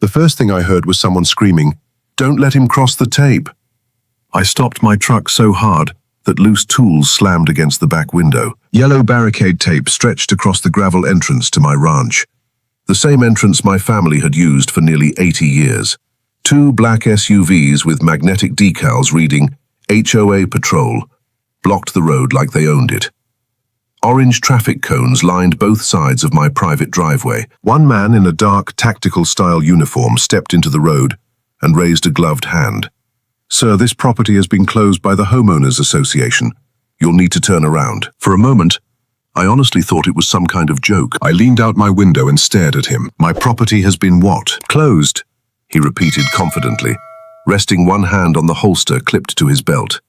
The first thing I heard was someone screaming, "Don't let him cross the tape." I stopped my truck so hard that loose tools slammed against the back window. Yellow barricade tape stretched across the gravel entrance to my ranch. The same entrance my family had used for nearly 80 years. Two black SUVs with magnetic decals reading HOA Patrol blocked the road like they owned it. Orange traffic cones lined both sides of my private driveway. One man in a dark, tactical-style uniform stepped into the road and raised a gloved hand. "Sir, this property has been closed by the Homeowners Association. You'll need to turn around." For a moment, I honestly thought it was some kind of joke. I leaned out my window and stared at him. "My property has been what?" "Closed," he repeated confidently, resting one hand on the holster clipped to his belt.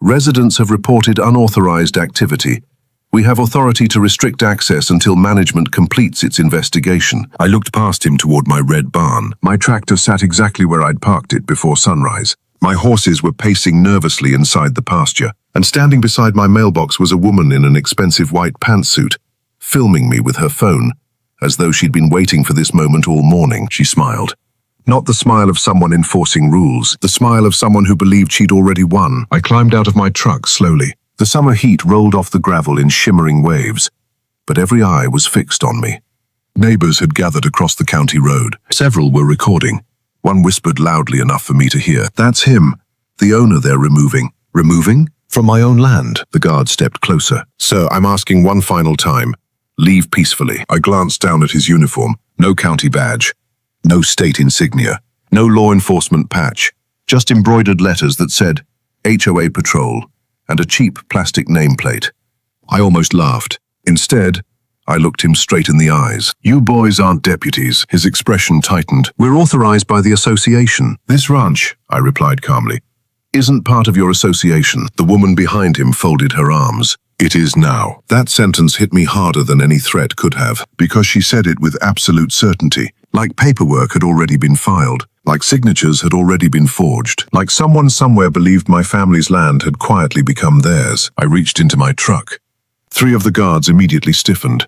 "Residents have reported unauthorized activity. We have authority to restrict access until management completes its investigation." I looked past him toward my red barn. My tractor sat exactly where I'd parked it before sunrise. My horses were pacing nervously inside the pasture, and standing beside my mailbox was a woman in an expensive white pantsuit, filming me with her phone, as though she'd been waiting for this moment all morning. She smiled. Not the smile of someone enforcing rules, the smile of someone who believed she'd already won. I climbed out of my truck slowly. The summer heat rolled off the gravel in shimmering waves, but every eye was fixed on me. Neighbors had gathered across the county road. Several were recording. One whispered loudly enough for me to hear. "That's him, the owner they're removing." "Removing? From my own land?" The guard stepped closer. "Sir, I'm asking one final time. Leave peacefully." I glanced down at his uniform. No county badge. No state insignia. No law enforcement patch. Just embroidered letters that said HOA Patrol and a cheap plastic nameplate. I almost laughed. Instead, I looked him straight in the eyes. "You boys aren't deputies." His expression tightened. "We're authorized by the association." "This ranch," I replied calmly, "isn't part of your association." The woman behind him folded her arms. "It is now." That sentence hit me harder than any threat could have, because she said it with absolute certainty, like paperwork had already been filed, like signatures had already been forged, like someone somewhere believed my family's land had quietly become theirs. I reached into my truck. 3 of the guards immediately stiffened.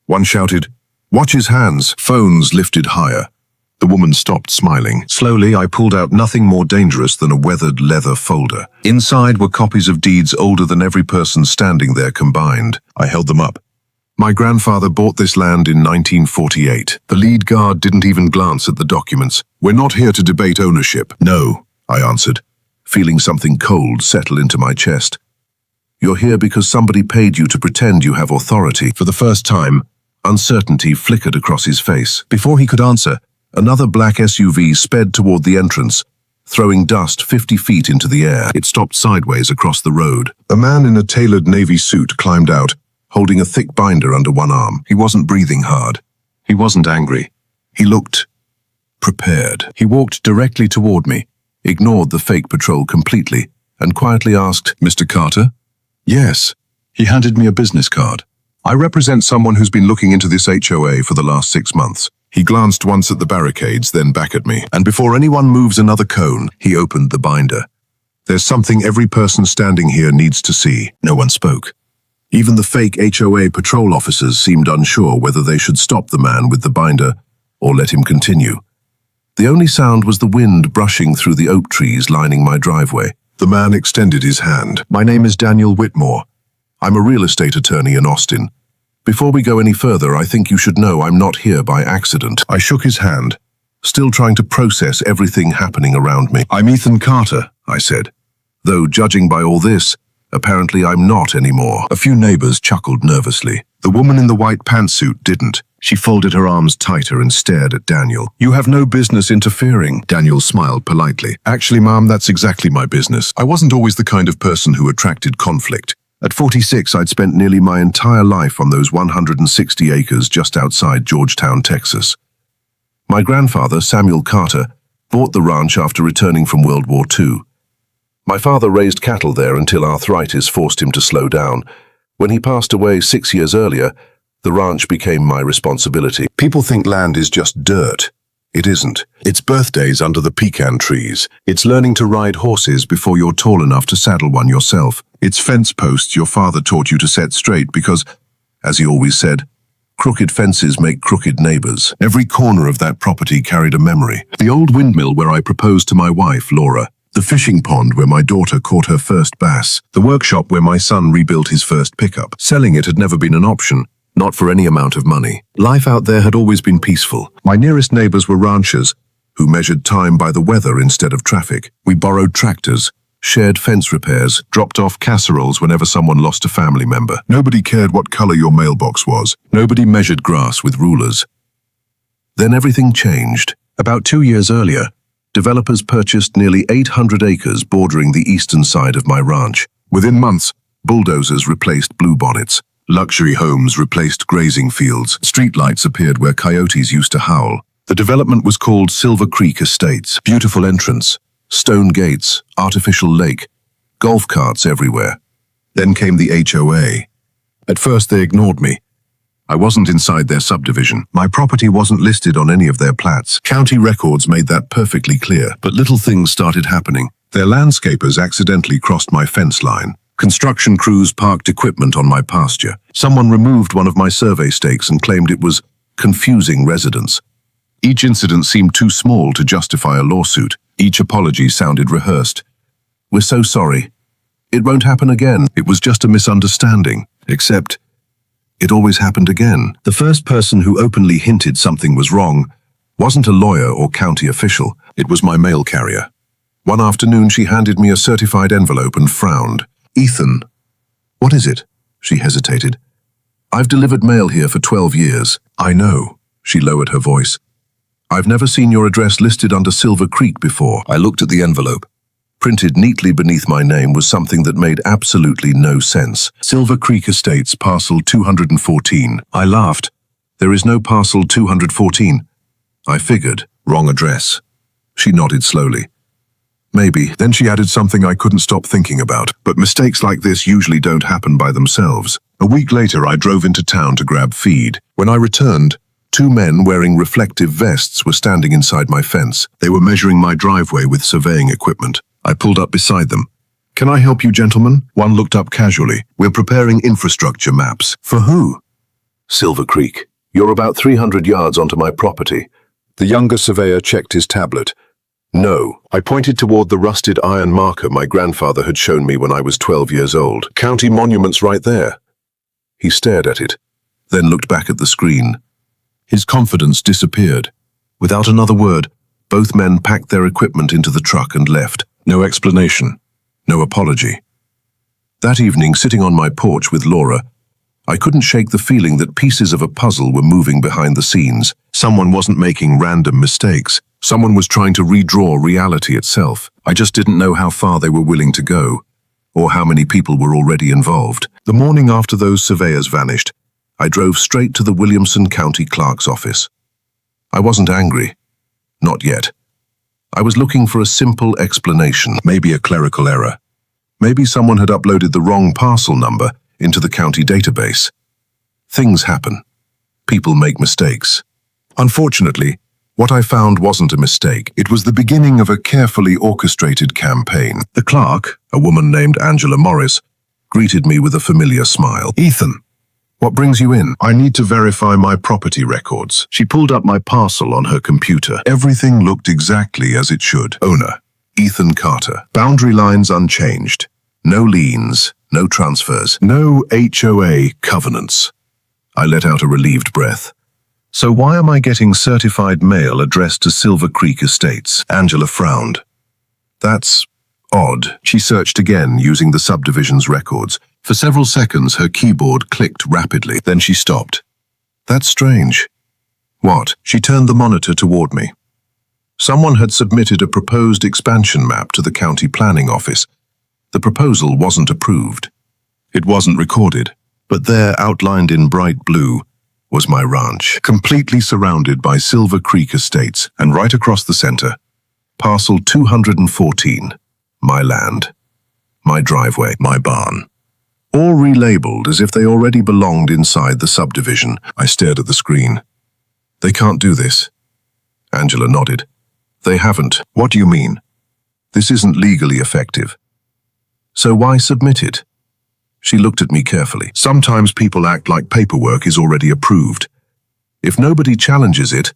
One shouted, "Watch his hands!" Phones lifted higher. The woman stopped smiling. Slowly, I pulled out nothing more dangerous than a weathered leather folder. Inside were copies of deeds older than every person standing there combined. I held them up. "My grandfather bought this land in 1948. The lead guard didn't even glance at the documents. "We're not here to debate ownership." "No," I answered, feeling something cold settle into my chest. "You're here because somebody paid you to pretend you have authority." For the first time, uncertainty flickered across his face. Before he could answer, another black SUV sped toward the entrance, throwing dust 50 feet into the air. It stopped sideways across the road. A man in a tailored navy suit climbed out, holding a thick binder under one arm. He wasn't breathing hard. He wasn't angry. He looked prepared. He walked directly toward me, ignored the fake patrol completely, and quietly asked, "Mr. Carter?" "Yes." He handed me a business card. "I represent someone who's been looking into this HOA for the last 6 months. He glanced once at the barricades, then back at me. And before anyone moves another cone, he opened the binder. "There's something every person standing here needs to see." No one spoke. Even the fake HOA patrol officers seemed unsure whether they should stop the man with the binder or let him continue. The only sound was the wind brushing through the oak trees lining my driveway. The man extended his hand. "My name is Daniel Whitmore. I'm a real estate attorney in Austin. Before we go any further, I think you should know I'm not here by accident." I shook his hand, still trying to process everything happening around me. "I'm Ethan Carter," I said. "Though, judging by all this, apparently I'm not anymore." A few neighbors chuckled nervously. The woman in the white pantsuit didn't. She folded her arms tighter and stared at Daniel. "You have no business interfering." Daniel smiled politely. "Actually, Mom, that's exactly my business. I wasn't always the kind of person who attracted conflict. At 46, I'd spent nearly my entire life on those 160 acres just outside Georgetown, Texas. My grandfather, Samuel Carter, bought the ranch after returning from World War II. My father raised cattle there until arthritis forced him to slow down. When he passed away 6 years earlier, the ranch became my responsibility. People think land is just dirt. It isn't. It's birthdays under the pecan trees. It's learning to ride horses before you're tall enough to saddle one yourself. It's fence posts your father taught you to set straight because, as he always said, Crooked fences make crooked neighbors. Every corner of that property carried a memory. The old windmill where I proposed to my wife, Laura. The fishing pond where my daughter caught her first bass. The workshop where my son rebuilt his first pickup. Selling it had never been an option, not for any amount of money. Life out there had always been peaceful. My nearest neighbors were ranchers, who measured time by the weather instead of traffic. We borrowed tractors, shared fence repairs, dropped off casseroles whenever someone lost a family member. Nobody cared what color your mailbox was. Nobody measured grass with rulers. Then everything changed. About 2 years earlier, developers purchased nearly 800 acres bordering the eastern side of my ranch. Within months, bulldozers replaced bluebonnets. Luxury homes replaced grazing fields. Streetlights appeared where coyotes used to howl. The development was called Silver Creek Estates. Beautiful entrance, stone gates, artificial lake, golf carts everywhere. Then came the HOA. At first they ignored me. I wasn't inside their subdivision. My property wasn't listed on any of their plats. County records made that perfectly clear. But little things started happening. Their landscapers accidentally crossed my fence line. Construction crews parked equipment on my pasture. Someone removed one of my survey stakes and claimed it was confusing residents. Each incident seemed too small to justify a lawsuit. Each apology sounded rehearsed. "We're so sorry. It won't happen again. It was just a misunderstanding." Except, it always happened again. The first person who openly hinted something was wrong wasn't a lawyer or county official. It was my mail carrier. One afternoon she handed me a certified envelope and frowned. "Ethan." "What is it?" She hesitated. "I've delivered mail here for 12 years. "I know." She lowered her voice. "I've never seen your address listed under Silver Creek before." I looked at the envelope. Printed neatly beneath my name was something that made absolutely no sense. Silver Creek Estates, parcel 214. I laughed. "There is no parcel 214. I figured. Wrong address. She nodded slowly. "Maybe." Then she added something I couldn't stop thinking about. But mistakes like this usually don't happen by themselves. A week later, I drove into town to grab feed. When I returned, 2 men wearing reflective vests were standing inside my fence. They were measuring my driveway with surveying equipment. I pulled up beside them. "Can I help you, gentlemen?" One looked up casually. "We're preparing infrastructure maps." "For who?" "Silver Creek. You're about 300 yards onto my property." The younger surveyor checked his tablet. "No." I pointed toward the rusted iron marker my grandfather had shown me when I was 12 years old. "County monument's right there." He stared at it, then looked back at the screen. His confidence disappeared. Without another word, both men packed their equipment into the truck and left. No explanation, no apology. That evening, sitting on my porch with Laura, I couldn't shake the feeling that pieces of a puzzle were moving behind the scenes. Someone wasn't making random mistakes. Someone was trying to redraw reality itself. I just didn't know how far they were willing to go, or how many people were already involved. The morning after those surveyors vanished, I drove straight to the Williamson County Clerk's office. I wasn't angry. Not yet. I was looking for a simple explanation, maybe a clerical error. Maybe someone had uploaded the wrong parcel number into the county database. Things happen. People make mistakes. Unfortunately, what I found wasn't a mistake. It was the beginning of a carefully orchestrated campaign. The clerk, a woman named Angela Morris, greeted me with a familiar smile. "Ethan, what brings you in?" "I need to verify my property records." She pulled up my parcel on her computer. Everything looked exactly as it should. Owner, Ethan Carter. Boundary lines unchanged. No liens, no transfers, no HOA covenants. I let out a relieved breath. "So why am I getting certified mail addressed to Silver Creek Estates?" Angela frowned. "That's odd." She searched again using the subdivision's records. For several seconds, her keyboard clicked rapidly. Then she stopped. "That's strange." "What?" She turned the monitor toward me. Someone had submitted a proposed expansion map to the county planning office. The proposal wasn't approved. It wasn't recorded, but there, outlined in bright blue, was my ranch, completely surrounded by Silver Creek Estates, and right across the center, parcel 214, my land, my driveway, my barn. All relabeled as if they already belonged inside the subdivision. I stared at the screen. "They can't do this." Angela nodded. "They haven't." "What do you mean?" "This isn't legally effective." "So why submit it?" She looked at me carefully. "Sometimes people act like paperwork is already approved. If nobody challenges it,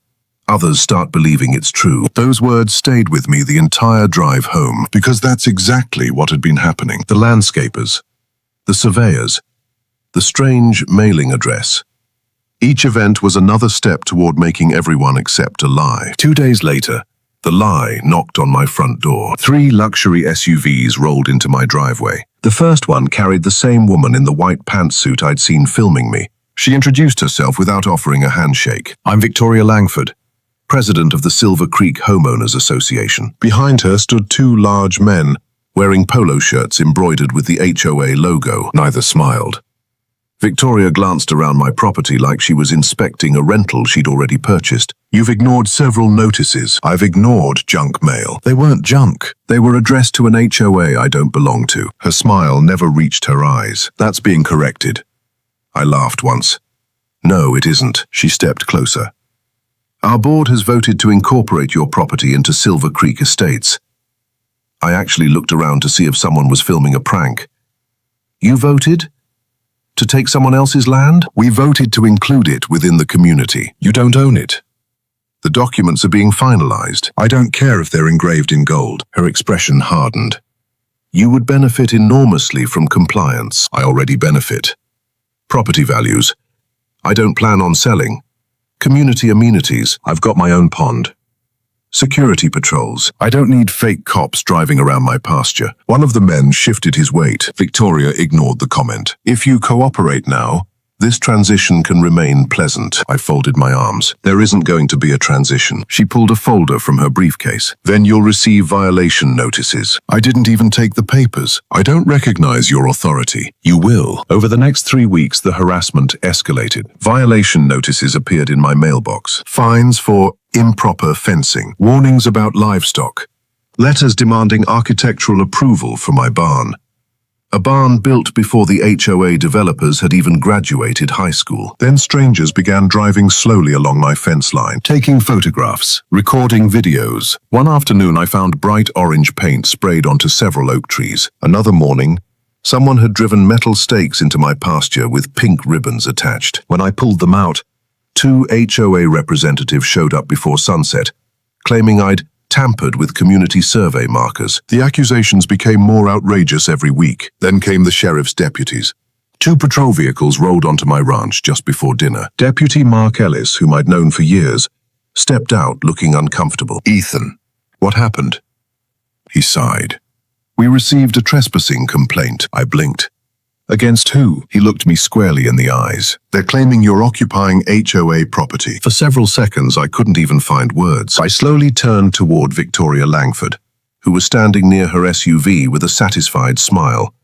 others start believing it's true. Those words stayed with me the entire drive home, because that's exactly what had been happening. The landscapers, the surveyors, the strange mailing address. Each event was another step toward making everyone accept a lie. 2 days later, the lie knocked on my front door. 3 luxury SUVs rolled into my driveway. The first one carried the same woman in the white pantsuit I'd seen filming me. She introduced herself without offering a handshake. "I'm Victoria Langford, president of the Silver Creek Homeowners Association." Behind her stood 2 large men, wearing polo shirts embroidered with the HOA logo. Neither smiled. Victoria glanced around my property like she was inspecting a rental she'd already purchased. "You've ignored several notices." "I've ignored junk mail." "They weren't junk. They were addressed to an HOA I don't belong to." Her smile never reached her eyes. "That's being corrected." I laughed once. "No, it isn't." She stepped closer. "Our board has voted to incorporate your property into Silver Creek Estates." I actually looked around to see if someone was filming a prank. "You voted? To take someone else's land?" "We voted to include it within the community." "You don't own it." "The documents are being finalized." "I don't care if they're engraved in gold." Her expression hardened. "You would benefit enormously from compliance." "I already benefit." "Property values." "I don't plan on selling." "Community amenities." "I've got my own pond." "Security patrols." "I don't need fake cops driving around my pasture." One of the men shifted his weight. Victoria ignored the comment. "If you cooperate now, this transition can remain pleasant." I folded my arms. "There isn't going to be a transition." She pulled a folder from her briefcase. "Then you'll receive violation notices." "I didn't even take the papers." "I don't recognize your authority." "You will." Over the next 3 weeks, the harassment escalated. Violation notices appeared in my mailbox. Fines for improper fencing. Warnings about livestock. Letters demanding architectural approval for my barn. A barn built before the HOA developers had even graduated high school. Then strangers began driving slowly along my fence line, taking photographs, recording videos. One afternoon I found bright orange paint sprayed onto several oak trees. Another morning, someone had driven metal stakes into my pasture with pink ribbons attached. When I pulled them out, 2 HOA representatives showed up before sunset, claiming I'd tampered with community survey markers. The accusations became more outrageous every week. Then came the sheriff's deputies. 2 patrol vehicles rolled onto my ranch just before dinner. Deputy Mark Ellis, whom I'd known for years, stepped out looking uncomfortable. "Ethan, what happened?" He sighed. "We received a trespassing complaint." I blinked. "Against who?" He looked me squarely in the eyes. "They're claiming you're occupying HOA property." For several seconds, I couldn't even find words. I slowly turned toward Victoria Langford, who was standing near her SUV with a satisfied smile,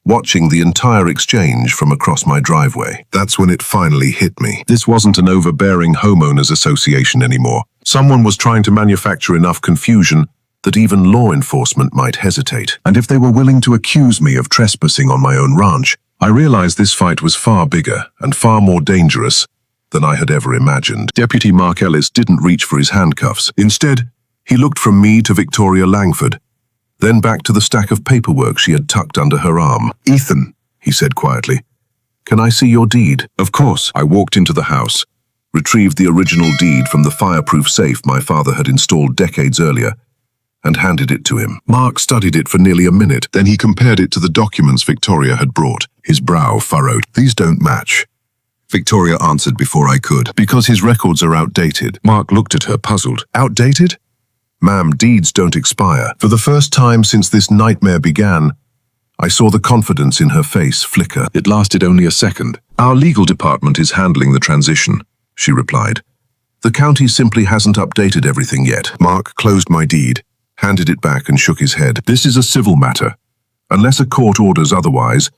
watching the entire exchange from across my driveway. That's when it finally hit me. This wasn't an overbearing homeowners association anymore. Someone was trying to manufacture enough confusion that even law enforcement might hesitate. And if they were willing to accuse me of trespassing on my own ranch, I realized this fight was far bigger and far more dangerous than I had ever imagined. Deputy Mark Ellis didn't reach for his handcuffs. Instead, he looked from me to Victoria Langford, then back to the stack of paperwork she had tucked under her arm. "Ethan," he said quietly, "can I see your deed?" Of course. I walked into the house, retrieved the original deed from the fireproof safe my father had installed decades earlier, and handed it to him. Mark studied it for nearly a minute. Then he compared it to the documents Victoria had brought. His brow furrowed. "These don't match." Victoria answered before I could. "Because his records are outdated." Mark looked at her, puzzled. "Outdated? Ma'am, deeds don't expire." For the first time since this nightmare began, I saw the confidence in her face flicker. It lasted only a second. "Our legal department is handling the transition," she replied. "The county simply hasn't updated everything yet." Mark closed my deed, handed it back and shook his head. "This is a civil matter. Unless a court orders otherwise,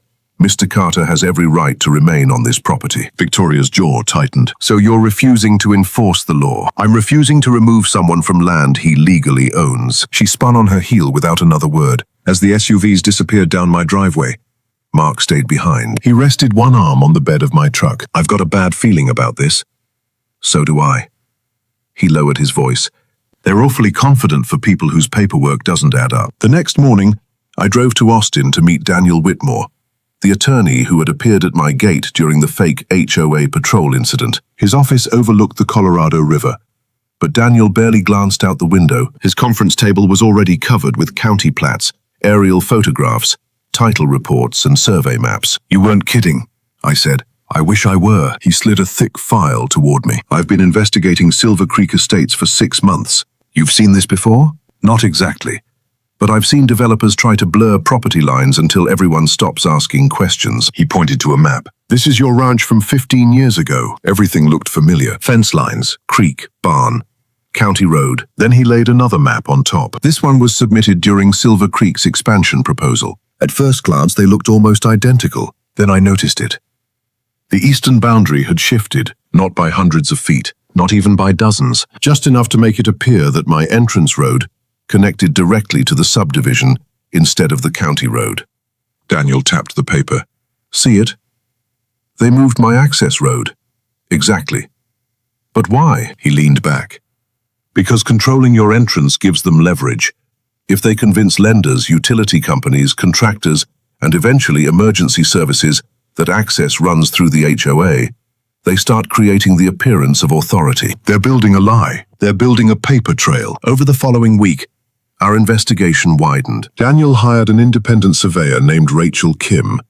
Mr. Carter has every right to remain on this property." Victoria's jaw tightened. "So you're refusing to enforce the law?" "I'm refusing to remove someone from land he legally owns." She spun on her heel without another word. As the SUVs disappeared down my driveway, Mark stayed behind. He rested one arm on the bed of my truck. "I've got a bad feeling about this." "So do I." He lowered his voice. "They're awfully confident for people whose paperwork doesn't add up." The next morning, I drove to Austin to meet Daniel Whitmore, the attorney who had appeared at my gate during the fake HOA patrol incident. His office overlooked the Colorado River, but Daniel barely glanced out the window. His conference table was already covered with county plats, aerial photographs, title reports, and survey maps. "You weren't kidding," I said. "I wish I were." He slid a thick file toward me. "I've been investigating Silver Creek Estates for 6 months. You've seen this before?" "Not exactly. But I've seen developers try to blur property lines until everyone stops asking questions." He pointed to a map. "This is your ranch from 15 years ago." Everything looked familiar. Fence lines, creek, barn, county road. Then he laid another map on top. This one was submitted during Silver Creek's expansion proposal. At first glance, they looked almost identical. Then I noticed it. The eastern boundary had shifted, not by hundreds of feet, not even by dozens, just enough to make it appear that my entrance road connected directly to the subdivision instead of the county road. Daniel tapped the paper. "See it? They moved my access road." "Exactly." "But why?" He leaned back. "Because controlling your entrance gives them leverage. If they convince lenders, utility companies, contractors, and eventually emergency services that access runs through the HOA, they start creating the appearance of authority. They're building a lie. They're building a paper trail." Over the following week, our investigation widened. Daniel hired an independent surveyor named Rachel Kim,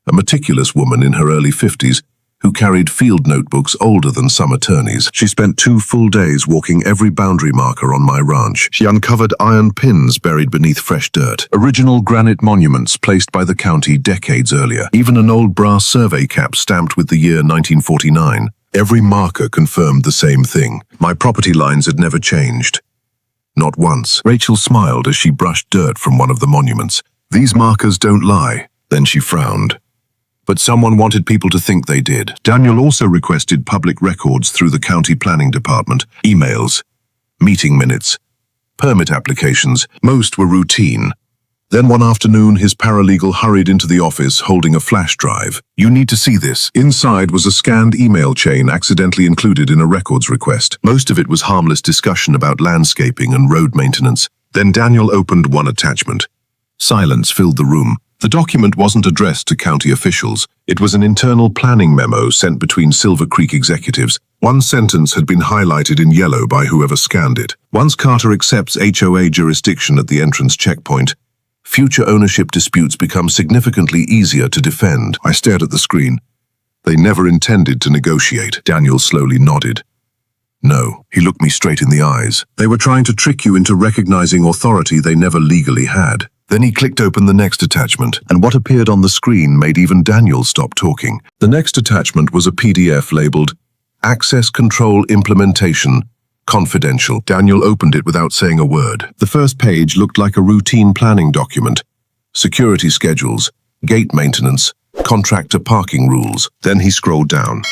a meticulous woman in her early 50s who carried field notebooks older than some attorneys. She spent 2 full days walking every boundary marker on my ranch. She uncovered iron pins buried beneath fresh dirt, original granite monuments placed by the county decades earlier, even an old brass survey cap stamped with the year 1949. Every marker confirmed the same thing. My property lines had never changed. Not once. Rachel smiled as she brushed dirt from one of the monuments. "These markers don't lie." Then she frowned. But someone wanted people to think they did. Daniel also requested public records through the county planning department, emails, meeting minutes, permit applications. Most were routine. Then one afternoon, his paralegal hurried into the office holding a flash drive. "You need to see this." Inside was a scanned email chain accidentally included in a records request. Most of it was harmless discussion about landscaping and road maintenance. Then Daniel opened one attachment. Silence filled the room. The document wasn't addressed to county officials. It was an internal planning memo sent between Silver Creek executives. One sentence had been highlighted in yellow by whoever scanned it. "Once Carter accepts HOA jurisdiction at the entrance checkpoint, future ownership disputes become significantly easier to defend." I stared at the screen. "They never intended to negotiate." Daniel slowly nodded. "No." He looked me straight in the eyes. "They were trying to trick you into recognizing authority they never legally had." Then he clicked open the next attachment, and what appeared on the screen made even Daniel stop talking. The next attachment was a PDF labeled Access Control Implementation Confidential. Daniel opened it without saying a word. The first page looked like a routine planning document. Security schedules, gate maintenance, contractor parking rules. Then he scrolled down.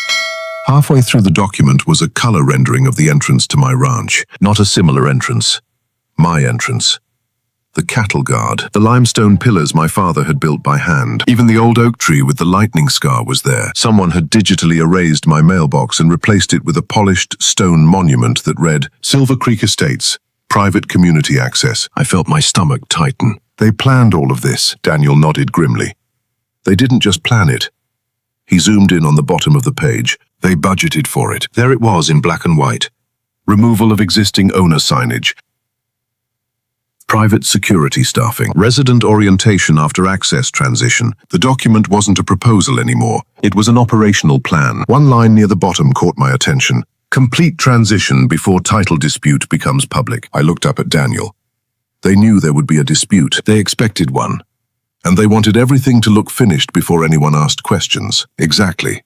Halfway through the document was a color rendering of the entrance to my ranch. Not a similar entrance. My entrance. The cattle guard, the limestone pillars my father had built by hand. Even the old oak tree with the lightning scar was there. Someone had digitally erased my mailbox and replaced it with a polished stone monument that read, Silver Creek Estates, private community access. I felt my stomach tighten. They planned all of this, Daniel nodded grimly. They didn't just plan it. He zoomed in on the bottom of the page. They budgeted for it. There it was in black and white. Removal of existing owner signage. Private security staffing. Resident orientation after access transition. The document wasn't a proposal anymore. It was an operational plan. One line near the bottom caught my attention. Complete transition before title dispute becomes public. I looked up at Daniel. They knew there would be a dispute. They expected one. And they wanted everything to look finished before anyone asked questions. Exactly.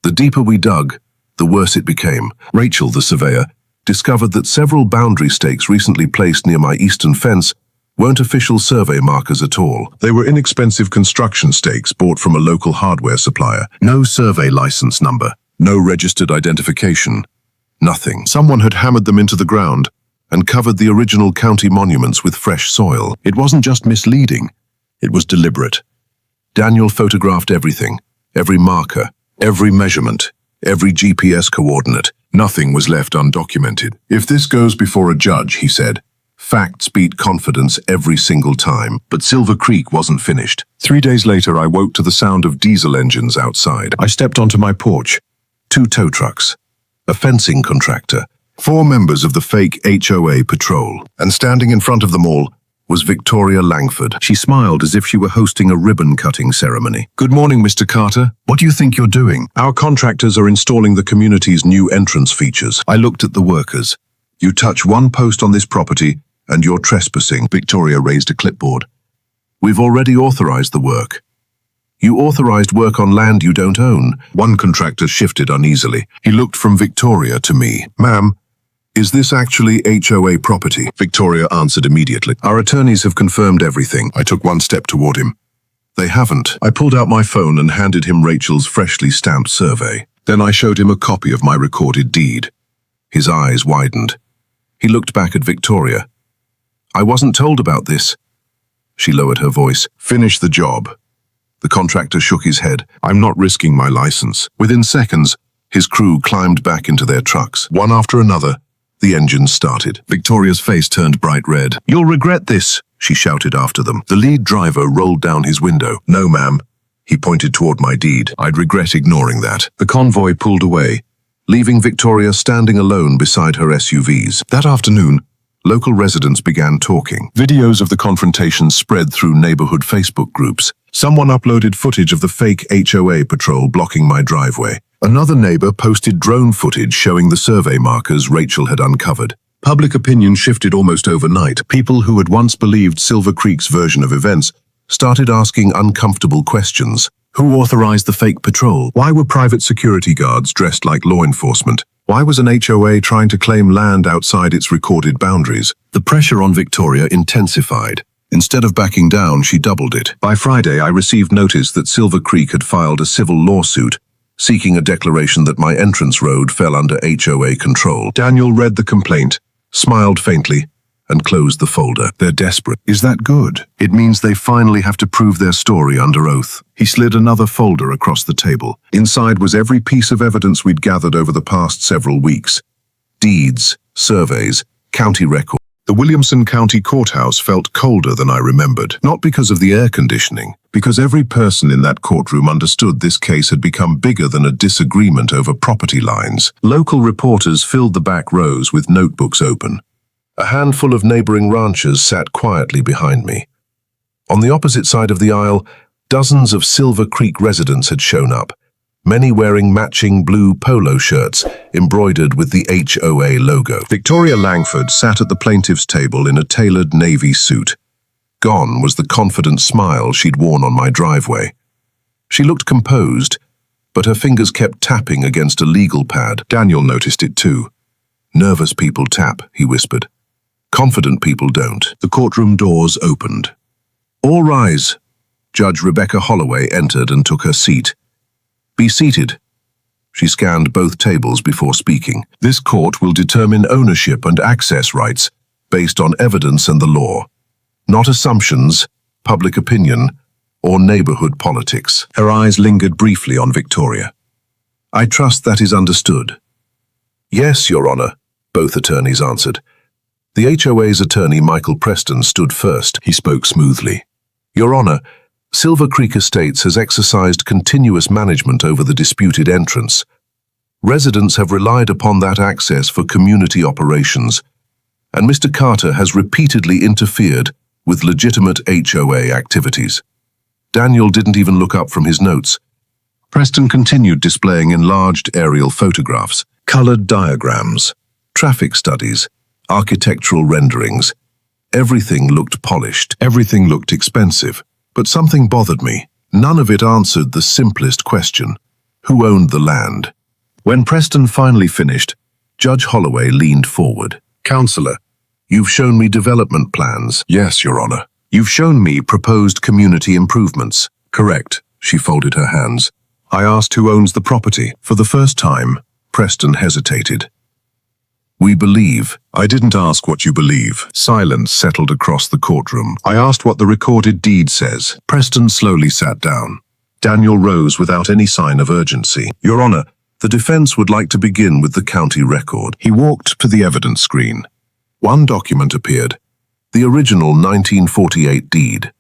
The deeper we dug, the worse it became. Rachel, the surveyor, discovered that several boundary stakes recently placed near my eastern fence weren't official survey markers at all. They were inexpensive construction stakes bought from a local hardware supplier. No survey license number, no registered identification, nothing. Someone had hammered them into the ground and covered the original county monuments with fresh soil. It wasn't just misleading, it was deliberate. Daniel photographed everything, every marker, every measurement, every GPS coordinate. Nothing was left undocumented. If this goes before a judge, he said, Facts beat confidence every single time, but Silver Creek wasn't finished. 3 days later, I woke to the sound of diesel engines outside. I stepped onto my porch. 2 tow trucks, a fencing contractor, 4 members of the fake HOA patrol, and standing in front of them all was Victoria Langford. She smiled as if she were hosting a ribbon-cutting ceremony. "Good morning, Mr. Carter. What do you think you're doing?" "Our contractors are installing the community's new entrance features." I looked at the workers. "You touch one post on this property, and you're trespassing." Victoria raised a clipboard. "We've already authorized the work." "You authorized work on land you don't own." One contractor shifted uneasily. He looked from Victoria to me. "Ma'am, is this actually HOA property?" Victoria answered immediately. "Our attorneys have confirmed everything." I took one step toward him. "They haven't." I pulled out my phone and handed him Rachel's freshly stamped survey. Then I showed him a copy of my recorded deed. His eyes widened. He looked back at Victoria. "I wasn't told about this." She lowered her voice. "Finish the job." The contractor shook his head. "I'm not risking my license." Within seconds, his crew climbed back into their trucks. One after another, the engines started. Victoria's face turned bright red. "You'll regret this," she shouted after them. The lead driver rolled down his window. "No, ma'am." He pointed toward my deed. "I'd regret ignoring that." The convoy pulled away, leaving Victoria standing alone beside her SUVs. That afternoon, local residents began talking. Videos of the confrontation spread through neighborhood Facebook groups. Someone uploaded footage of the fake HOA patrol blocking my driveway. Another neighbor posted drone footage showing the survey markers Rachel had uncovered. Public opinion shifted almost overnight. People who had once believed Silver Creek's version of events started asking uncomfortable questions. Who authorized the fake patrol? Why were private security guards dressed like law enforcement? Why was an HOA trying to claim land outside its recorded boundaries? The pressure on Victoria intensified. Instead of backing down, she doubled it. By Friday, I received notice that Silver Creek had filed a civil lawsuit seeking a declaration that my entrance road fell under HOA control. Daniel read the complaint, smiled faintly, and closed the folder. "They're desperate." "Is that good? It means they finally have to prove their story under oath." He slid another folder across the table. Inside was every piece of evidence we'd gathered over the past several weeks. Deeds, surveys, county records. The Williamson County Courthouse felt colder than I remembered, not because of the air conditioning, because every person in that courtroom understood this case had become bigger than a disagreement over property lines. Local reporters filled the back rows with notebooks open. A handful of neighboring ranchers sat quietly behind me. On the opposite side of the aisle, dozens of Silver Creek residents had shown up, many wearing matching blue polo shirts embroidered with the HOA logo. Victoria Langford sat at the plaintiff's table in a tailored navy suit. Gone was the confident smile she'd worn on my driveway. She looked composed, but her fingers kept tapping against a legal pad. Daniel noticed it too. "Nervous people tap," he whispered. "Confident people don't." The courtroom doors opened. "All rise." Judge Rebecca Holloway entered and took her seat. "Be seated." She scanned both tables before speaking. "This court will determine ownership and access rights based on evidence and the law, not assumptions, public opinion, or neighborhood politics." Her eyes lingered briefly on Victoria. "I trust that is understood." "Yes, Your Honor," both attorneys answered. The HOA's attorney, Michael Preston, stood first. He spoke smoothly. "Your Honor, Silver Creek Estates has exercised continuous management over the disputed entrance. Residents have relied upon that access for community operations, and Mr. Carter has repeatedly interfered with legitimate HOA activities." Daniel didn't even look up from his notes. Preston continued displaying enlarged aerial photographs, colored diagrams, traffic studies, architectural renderings. Everything looked polished. Everything looked expensive. But something bothered me. None of it answered the simplest question: who owned the land? When Preston finally finished, Judge Holloway leaned forward. "Counselor, you've shown me development plans." "Yes, Your Honor." "You've shown me proposed community improvements." "Correct." She folded her hands. "I asked who owns the property." For the first time, Preston hesitated. "We believe." "I didn't ask what you believe." Silence settled across the courtroom. "I asked what the recorded deed says." Preston slowly sat down. Daniel rose without any sign of urgency. "Your Honor, the defense would like to begin with the county record." He walked to the evidence screen. One document appeared, The original 1948 deed.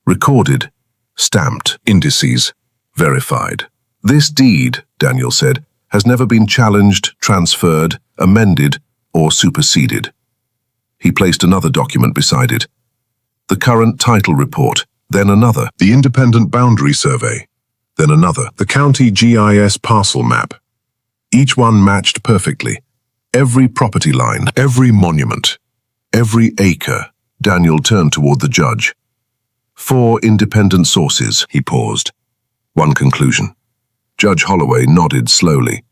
Recorded, stamped, indices, verified. This deed, Daniel said, has never been challenged, transferred, amended, or superseded. He placed another document beside it. The current title report, then another. The independent boundary survey, then another. The county GIS parcel map. Each one matched perfectly. Every property line, every monument, every acre. Daniel turned toward the judge. 4 independent sources, he paused. 1 conclusion. Judge Holloway nodded slowly.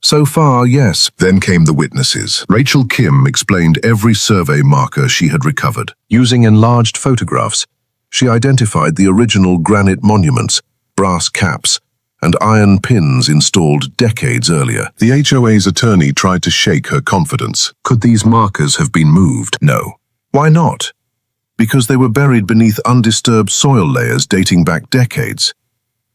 So far, yes. Then came the witnesses. Rachel Kim explained every survey marker she had recovered. Using enlarged photographs, she identified the original granite monuments, brass caps, and iron pins installed decades earlier. The HOA's attorney tried to shake her confidence. Could these markers have been moved? No. Why not? Because they were buried beneath undisturbed soil layers dating back decades.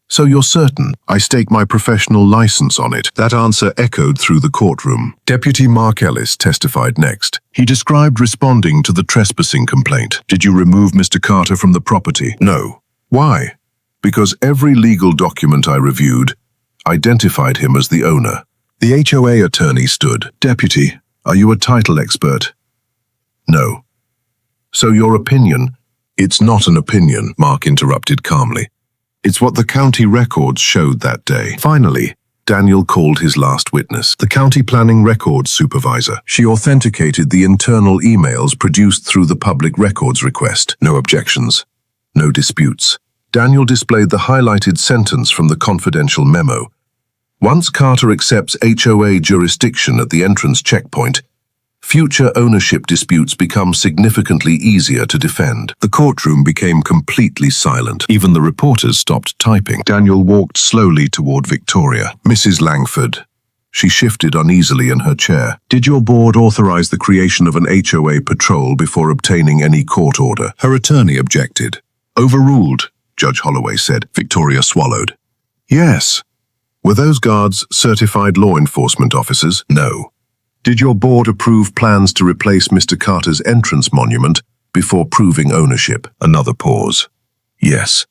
So you're certain? I stake my professional license on it. That answer echoed through the courtroom. Deputy Mark Ellis testified next. He described responding to the trespassing complaint. Did you remove Mr. Carter from the property? No. Why? Because every legal document I reviewed identified him as the owner. The HOA attorney stood. Deputy, are you a title expert? No. So your opinion? It's not an opinion, Mark interrupted calmly. It's what the county records showed that day. Finally, Daniel called his last witness, the county planning records supervisor. She authenticated the internal emails produced through the public records request. No objections. No disputes. Daniel displayed the highlighted sentence from the confidential memo. Once Carter accepts HOA jurisdiction at the entrance checkpoint, future ownership disputes become significantly easier to defend. The courtroom became completely silent. Even the reporters stopped typing. Daniel walked slowly toward Victoria. Mrs. Langford. She shifted uneasily in her chair. Did your board authorize the creation of an HOA patrol before obtaining any court order? Her attorney objected. Overruled, Judge Holloway said. Victoria swallowed. Yes. Were those guards certified law enforcement officers? No. Did your board approve plans to replace Mr. Carter's entrance monument before proving ownership? Another pause. Yes.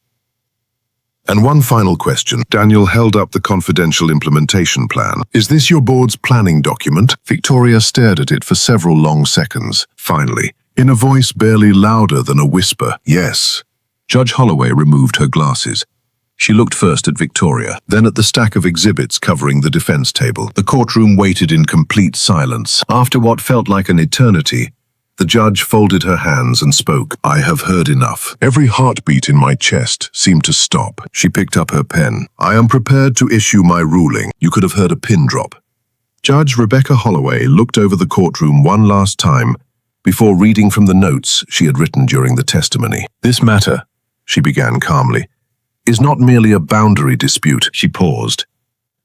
And one final question. Daniel held up the confidential implementation plan. Is this your board's planning document? Victoria stared at it for several long seconds. Finally, in a voice barely louder than a whisper, yes. Judge Holloway removed her glasses. She looked first at Victoria, then at the stack of exhibits covering the defense table. The courtroom waited in complete silence. After what felt like an eternity, the judge folded her hands and spoke. I have heard enough. Every heartbeat in my chest seemed to stop. She picked up her pen. I am prepared to issue my ruling. You could have heard a pin drop. Judge Rebecca Holloway looked over the courtroom one last time before reading from the notes she had written during the testimony. This matter, she began calmly, is not merely a boundary dispute. She paused.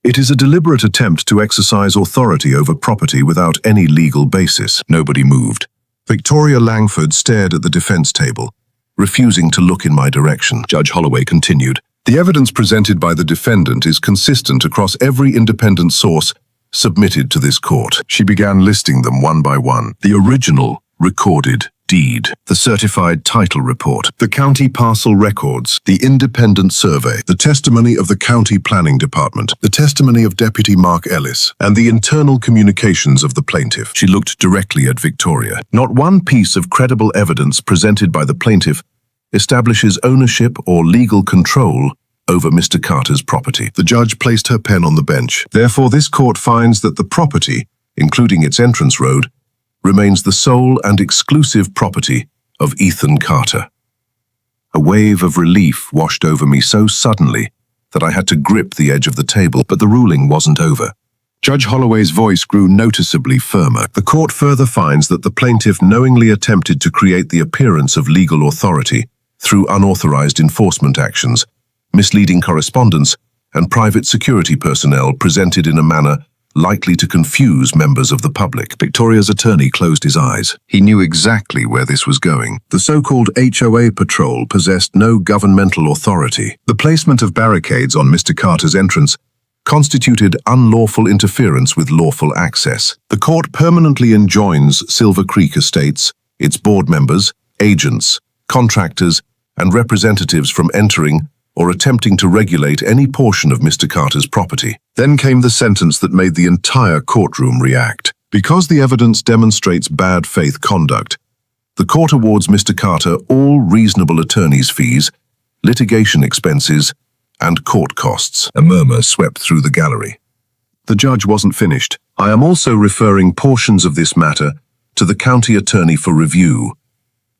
It is a deliberate attempt to exercise authority over property without any legal basis. Nobody moved. Victoria Langford stared at the defense table, refusing to look in my direction. Judge Holloway continued. The evidence presented by the defendant is consistent across every independent source submitted to this court. She began listing them one by one. The original recorded deed, the certified title report, the county parcel records, the independent survey, the testimony of the county planning department, the testimony of Deputy Mark Ellis, and the internal communications of the plaintiff. She looked directly at Victoria. Not one piece of credible evidence presented by the plaintiff establishes ownership or legal control over Mr. Carter's property. The judge placed her pen on the bench. Therefore, this court finds that the property, including its entrance road, remains the sole and exclusive property of Ethan Carter. A wave of relief washed over me so suddenly that I had to grip the edge of the table, but the ruling wasn't over. Judge Holloway's voice grew noticeably firmer. The court further finds that the plaintiff knowingly attempted to create the appearance of legal authority through unauthorized enforcement actions, misleading correspondence, and private security personnel presented in a manner likely to confuse members of the public. Victoria's attorney closed his eyes. He knew exactly where this was going. The so-called HOA patrol possessed no governmental authority. The placement of barricades on Mr. Carter's entrance constituted unlawful interference with lawful access. The court permanently enjoins Silver Creek Estates, its board members, agents, contractors, and representatives from entering or attempting to regulate any portion of Mr. Carter's property. Then came the sentence that made the entire courtroom react. Because the evidence demonstrates bad faith conduct, the court awards Mr. Carter all reasonable attorney's fees, litigation expenses, and court costs. A murmur swept through the gallery. The judge wasn't finished. I am also referring portions of this matter to the county attorney for review,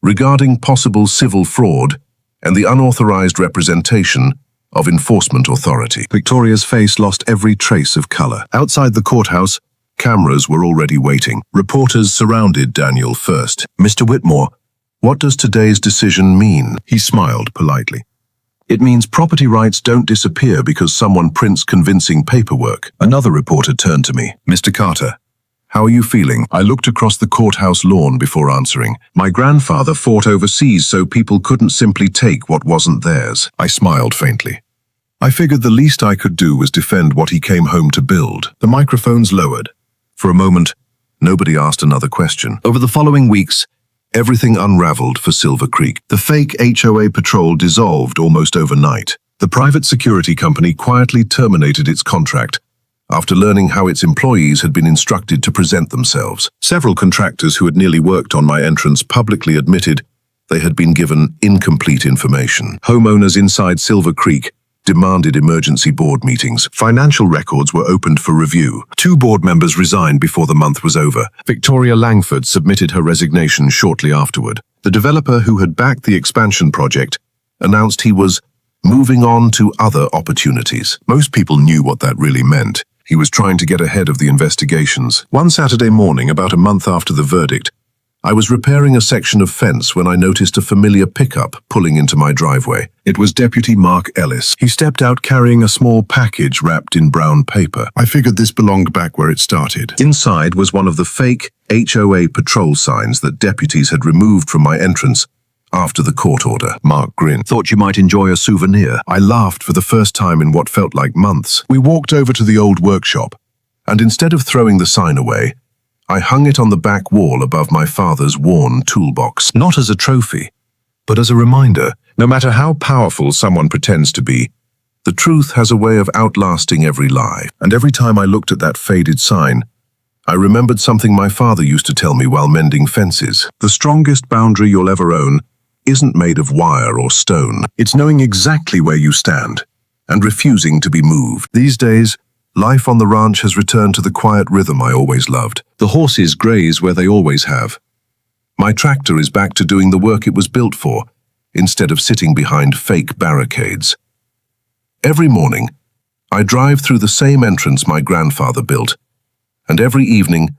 regarding possible civil fraud and the unauthorized representation of enforcement authority. Victoria's face lost every trace of color. Outside the courthouse, cameras were already waiting. Reporters surrounded Daniel first. Mr. Whitmore, what does today's decision mean? He smiled politely. It means property rights don't disappear because someone prints convincing paperwork. Another reporter turned to me. Mr. Carter, how are you feeling? I looked across the courthouse lawn before answering. My grandfather fought overseas so people couldn't simply take what wasn't theirs. I smiled faintly. I figured the least I could do was defend what he came home to build. The microphones lowered. For a moment, nobody asked another question. Over the following weeks, everything unraveled for Silver Creek. The fake HOA patrol dissolved almost overnight. The private security company quietly terminated its contract after learning how its employees had been instructed to present themselves. Several contractors who had nearly worked on my entrance publicly admitted they had been given incomplete information. Homeowners inside Silver Creek demanded emergency board meetings. Financial records were opened for review. 2 board members resigned before the month was over. Victoria Langford submitted her resignation shortly afterward. The developer who had backed the expansion project announced he was moving on to other opportunities. Most people knew what that really meant. He was trying to get ahead of the investigations. One Saturday morning, about a month after the verdict, I was repairing a section of fence when I noticed a familiar pickup pulling into my driveway. It was Deputy Mark Ellis. He stepped out carrying a small package wrapped in brown paper. I figured this belonged back where it started. Inside was one of the fake HOA patrol signs that deputies had removed from my entrance after the court order. Mark grinned. Thought you might enjoy a souvenir. I laughed for the first time in what felt like months. We walked over to the old workshop, and instead of throwing the sign away, I hung it on the back wall above my father's worn toolbox, not as a trophy, but as a reminder. No matter how powerful someone pretends to be, the truth has a way of outlasting every lie. And every time I looked at that faded sign, I remembered something my father used to tell me while mending fences. The strongest boundary you'll ever own isn't made of wire or stone. It's knowing exactly where you stand and refusing to be moved. These days, life on the ranch has returned to the quiet rhythm I always loved. The horses graze where they always have. My tractor is back to doing the work it was built for, instead of sitting behind fake barricades. Every morning, I drive through the same entrance my grandfather built, and every evening,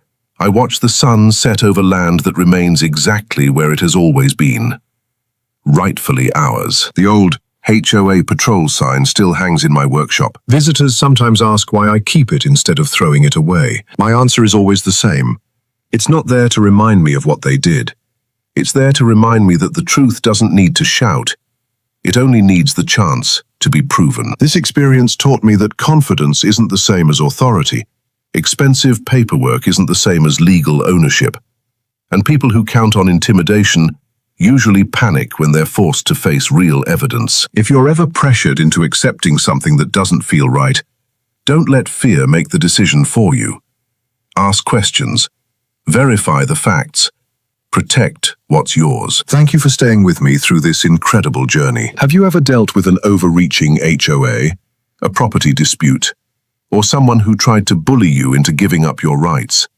I watch the sun set over land that remains exactly where it has always been. Rightfully ours. The old HOA patrol sign still hangs in my workshop. Visitors sometimes ask why I keep it instead of throwing it away. My answer is always the same. It's not there to remind me of what they did. It's there to remind me that the truth doesn't need to shout. It only needs the chance to be proven. This experience taught me that confidence isn't the same as authority. Expensive paperwork isn't the same as legal ownership. And people who count on intimidation usually panic when they're forced to face real evidence. If you're ever pressured into accepting something that doesn't feel right, don't let fear make the decision for you. Ask questions, verify the facts, protect what's yours. Thank you for staying with me through this incredible journey. Have you ever dealt with an overreaching HOA, a property dispute, or someone who tried to bully you into giving up your rights?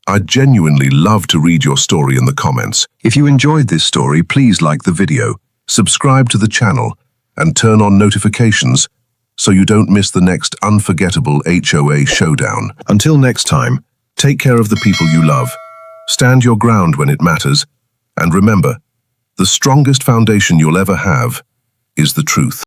I'd genuinely love to read your story in the comments. If you enjoyed this story, please like the video, subscribe to the channel, and turn on notifications so you don't miss the next unforgettable HOA showdown. Until next time, take care of the people you love, stand your ground when it matters, and remember, the strongest foundation you'll ever have is the truth.